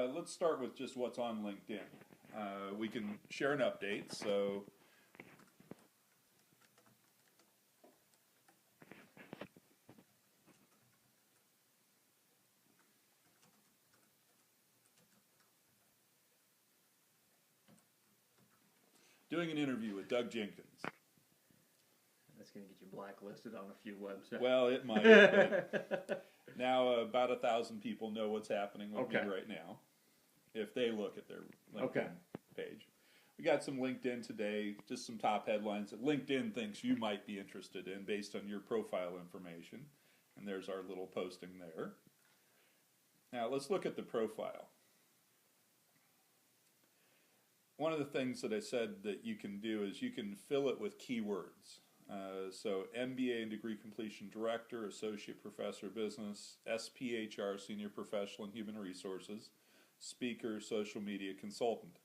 let's start with just what's on LinkedIn. We can share an update. So doing an interview with Doug Jenkins. That's going to get you blacklisted on a few websites. Well, it might. But now about 1,000 people know what's happening with me right now, if they look at their LinkedIn page. We got some LinkedIn today, just some top headlines that LinkedIn thinks you might be interested in based on your profile information. And there's our little posting there. Now let's look at the profile. One of the things that I said that you can do is you can fill it with keywords. So MBA and degree completion director, associate professor of business, SPHR, senior professional in human resources, speaker, social media consultant.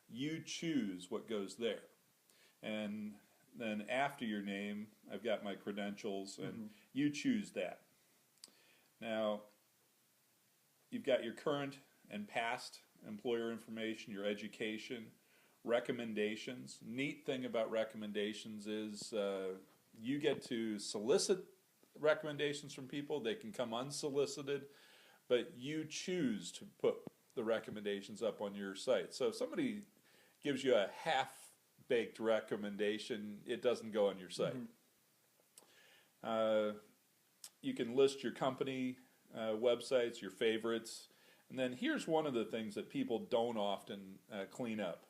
You choose what goes there. And then after your name, I've got my credentials, and you choose that. Now, you've got your current and past employer information, your education, recommendations. Neat thing about recommendations is you get to solicit recommendations from people. They can come unsolicited, but you choose to put the recommendations up on your site. So if somebody gives you a half-baked recommendation, it doesn't go on your site. You can list your company websites, your favorites, and then here's one of the things that people don't often clean up.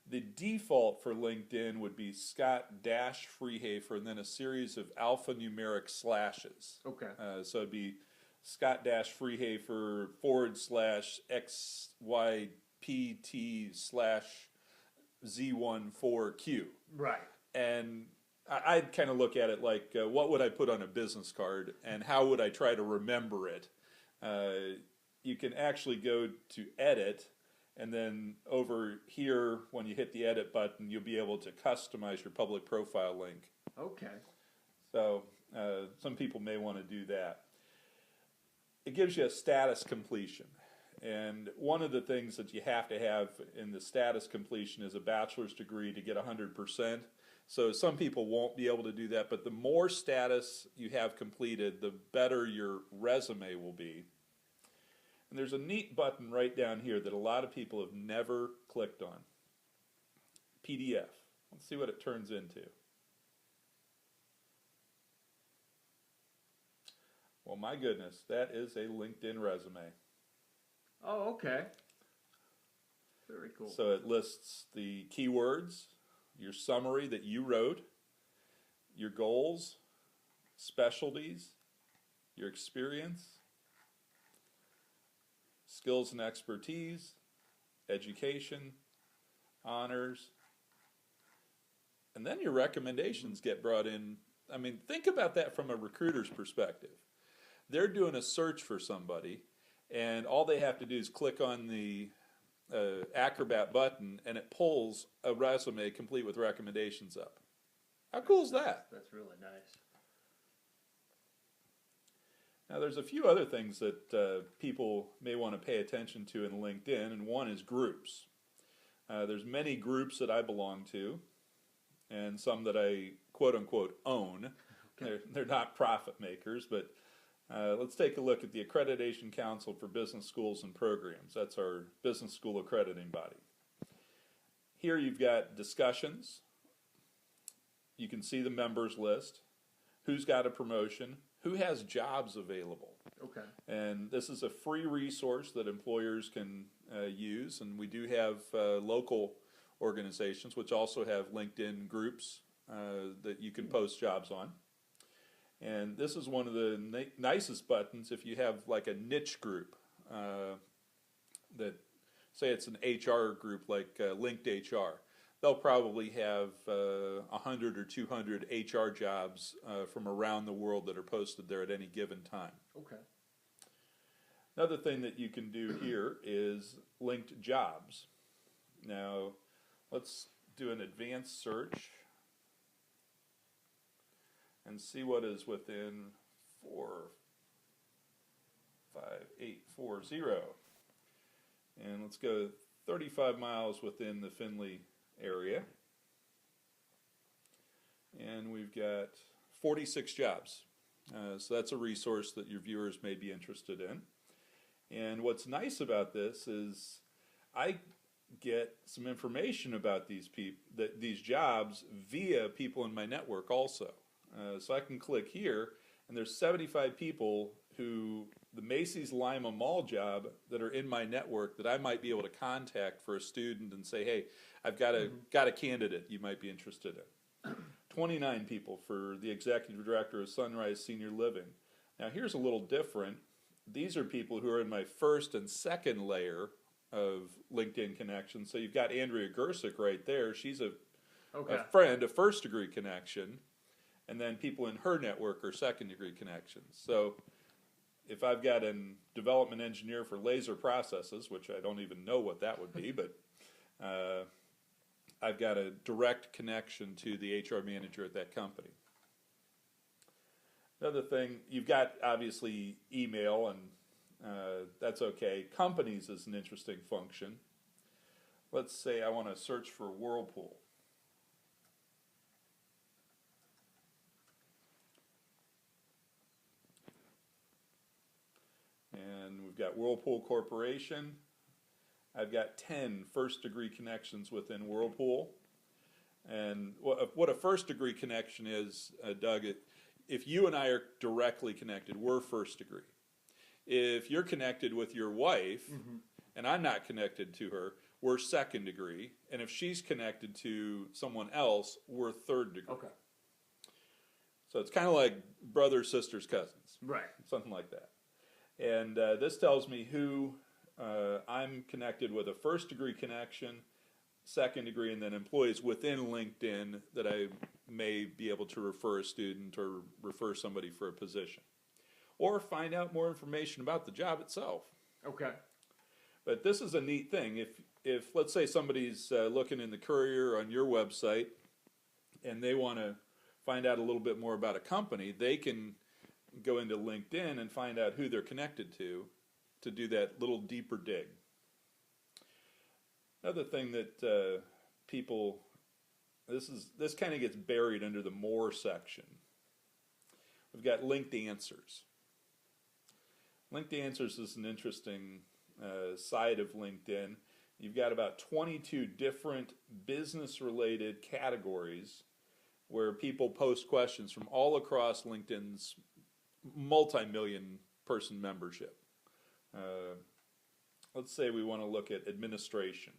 The default for LinkedIn would be Scott-Freehafer and then a series of alphanumeric slashes. Okay. So it'd be Scott-Freehafer /XYPT/Z14Q. Right. And I'd kind of look at it like, what would I put on a business card and how would I try to remember it? You can actually go to edit. And then over here, when you hit the edit button, you'll be able to customize your public profile link. Okay. So some people may want to do that. It gives you a status completion. And one of the things that you have to have in the status completion is a bachelor's degree to get 100%. So some people won't be able to do that, but the more status you have completed, the better your resume will be. And there's a neat button right down here that a lot of people have never clicked on. PDF. Let's see what it turns into. Well, my goodness, that is a LinkedIn resume. Oh, okay. Very cool. So it lists the keywords, your summary that you wrote, your goals, specialties, your experience, skills and expertise, education, honors, and then your recommendations get brought in. I mean, think about that from a recruiter's perspective. They're doing a search for somebody, and all they have to do is click on the Acrobat button, and it pulls a resume complete with recommendations up. How cool is that? That's really nice. Now, there's a few other things that people may want to pay attention to in LinkedIn, and one is groups. There's many groups that I belong to, and some that I quote-unquote own. Okay. They're not profit makers, but let's take a look at the Accreditation Council for Business Schools and Programs. That's our business school accrediting body. Here you've got discussions. You can see the members list, who's got a promotion, who has jobs available. Okay. And this is a free resource that employers can use, and we do have local organizations which also have LinkedIn groups that you can post jobs on. And this is one of the nicest buttons if you have like a niche group that, say it's an HR group like Linked HR. They'll probably have 100 or 200 HR jobs from around the world that are posted there at any given time. Okay. Another thing that you can do here is linked jobs. Now, let's do an advanced search and see what is within 45840. And let's go 35 miles within the Findlay area. And we've got 46 jobs. So that's a resource that your viewers may be interested in. And what's nice about this is I get some information about these jobs via people in my network also. So I can click here, and there's 75 people who the Macy's Lima Mall job that are in my network that I might be able to contact for a student and say, hey, I've got a candidate you might be interested in. 29 people for the executive director of Sunrise Senior Living. Now here's a little different. These are people who are in my first and second layer of LinkedIn connections. So you've got Andrea Gersick right there. She's a friend, a first degree connection. And then people in her network are second degree connections. So if I've got a development engineer for laser processes, which I don't even know what that would be, but I've got a direct connection to the HR manager at that company. Another thing, you've got obviously email, and that's okay. Companies is an interesting function. Let's say I want to search for Whirlpool. And we've got Whirlpool Corporation. I've got 10 first degree connections within Whirlpool. And what a first degree connection is, Doug, if you and I are directly connected, we're first degree. If you're connected with your wife, and I'm not connected to her, we're second degree. And if she's connected to someone else, we're third degree. Okay. So it's kind of like brothers, sisters, cousins. Right. Something like that. And this tells me who I'm connected with, a first degree connection, second degree, and then employees within LinkedIn that I may be able to refer a student or refer somebody for a position. Or find out more information about the job itself. Okay. But this is a neat thing. If let's say somebody's looking in the Courier on your website and they want to find out a little bit more about a company, they can go into LinkedIn and find out who they're connected to do that little deeper dig. Another thing that people, this kind of gets buried under the more section. We've got linked answers. Linked answers is an interesting side of LinkedIn. You've got about 22 different business-related categories where people post questions from all across LinkedIn's multi-million person membership. Let's say we want to look at administration.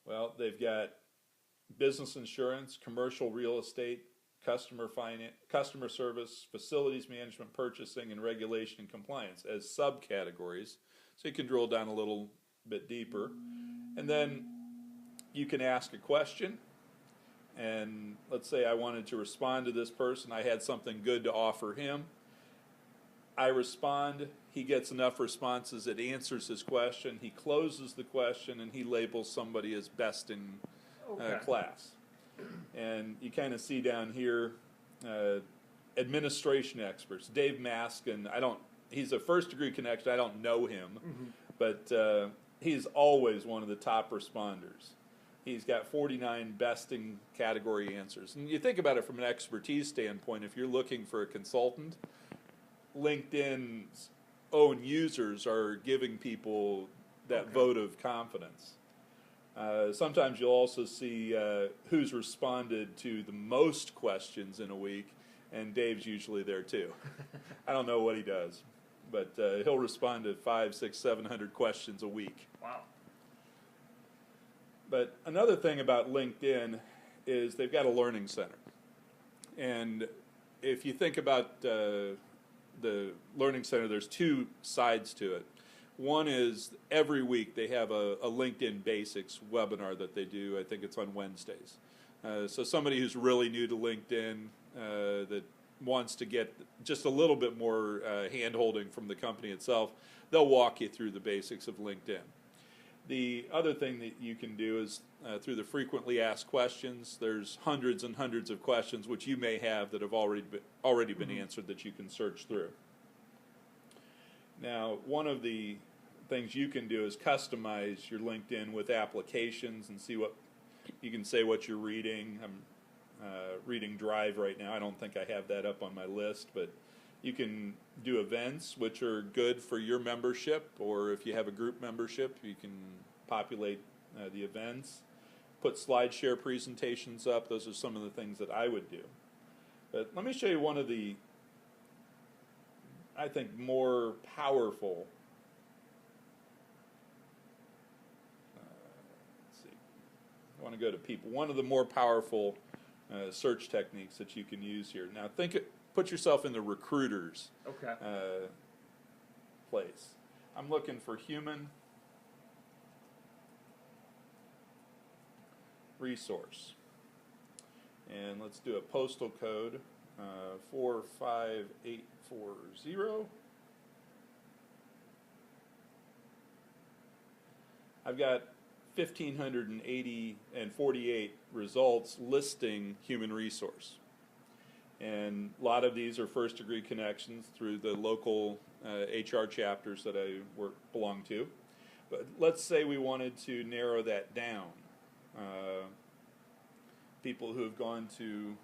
Well, they've got business insurance, commercial real estate, customer finance, customer service, facilities management, purchasing, and regulation and compliance as subcategories. So you can drill down a little bit deeper. And then you can ask a question. And let's say I wanted to respond to this person. I had something good to offer him. I respond. He gets enough responses. It answers his question. He closes the question, and he labels somebody as best in class. And you kind of see down here, administration experts. Dave Maskin, he's a first degree connection. I don't know him, but he's always one of the top responders. He's got 49 best in category answers. And you think about it from an expertise standpoint, if you're looking for a consultant, LinkedIn's own users are giving people that vote of confidence. Sometimes you'll also see who's responded to the most questions in a week, and Dave's usually there too. I don't know what he does, but he'll respond to 500, 600, 700 questions a week. Wow. But another thing about LinkedIn is they've got a learning center. And if you think about the learning center, there's two sides to it. One is every week they have a LinkedIn Basics webinar that they do. I think it's on Wednesdays. So somebody who's really new to LinkedIn that wants to get just a little bit more hand-holding from the company itself, they'll walk you through the basics of LinkedIn. The other thing that you can do is through the frequently asked questions, there's hundreds and hundreds of questions which you may have that have already been answered that you can search through. Now, one of the things you can do is customize your LinkedIn with applications and see what you can say what you're reading. I'm reading Drive right now. I don't think I have that up on my list, but you can do events which are good for your membership, or if you have a group membership, you can populate the events. Put SlideShare presentations up. Those are some of the things that I would do. But let me show you one of the, I think, more powerful, let's see, I want to go to people. One of the more powerful search techniques that you can use here. Now put yourself in the recruiter's place. I'm looking for human resource. And let's do a postal code, 45840. I've got 1,548 results listing human resource. And a lot of these are first degree connections through the local HR chapters that I belong to. But let's say we wanted to narrow that down. People who have gone to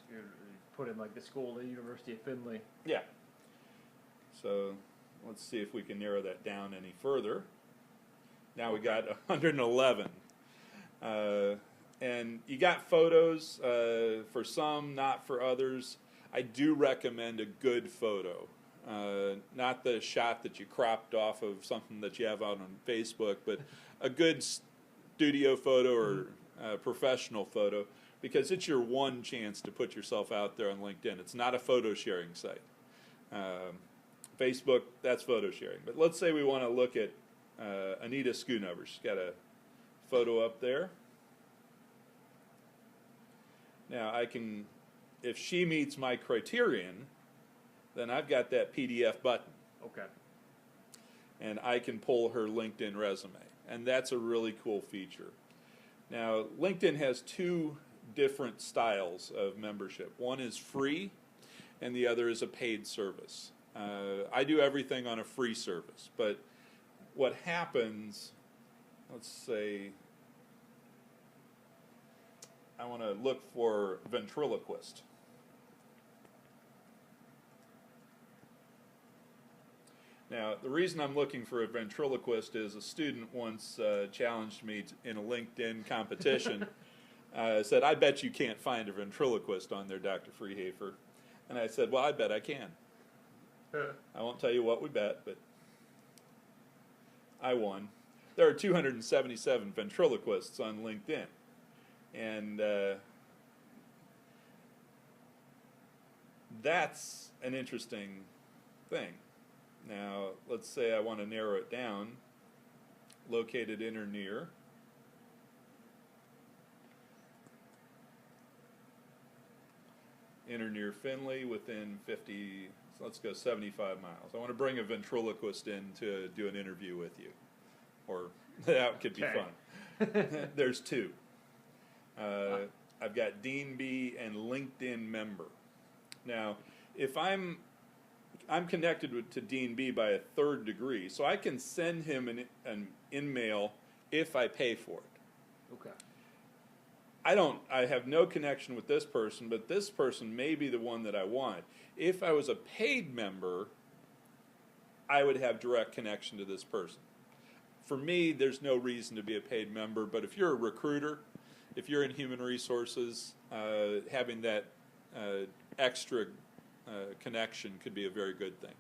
you put in like the school, the University of Findlay. Yeah. So let's see if we can narrow that down any further. Now we got 111. And you got photos for some, not for others. I do recommend a good photo. Not the shot that you cropped off of something that you have out on Facebook, but a good studio photo or professional photo, because it's your one chance to put yourself out there on LinkedIn. It's not a photo sharing site. Facebook, that's photo sharing. But let's say we want to look at Anita Schoonover. She's got a photo up there. Now I can, if she meets my criterion, then I've got that PDF button. Okay. And I can pull her LinkedIn resume. And that's a really cool feature. Now, LinkedIn has two different styles of membership. One is free, and the other is a paid service. I do everything on a free service. But what happens, let's say, I want to look for ventriloquist. Now, the reason I'm looking for a ventriloquist is a student once challenged me in a LinkedIn competition. Said, I bet you can't find a ventriloquist on there, Dr. Freehafer. And I said, well, I bet I can. I won't tell you what we bet, but I won. There are 277 ventriloquists on LinkedIn. And that's an interesting thing. Now, let's say I want to narrow it down. Located in or near. In or near Findlay, within 50, let's go 75 miles. I want to bring a ventriloquist in to do an interview with you. Or that could be fun. There's two. I've got Dean B and LinkedIn member. Now, if I'm connected to Dean B by a third degree, so I can send him an in-mail if I pay for it. Okay. I have no connection with this person, but this person may be the one that I want. If I was a paid member, I would have direct connection to this person. For me, there's no reason to be a paid member, but if you're a recruiter, if you're in human resources, having that extra connection could be a very good thing.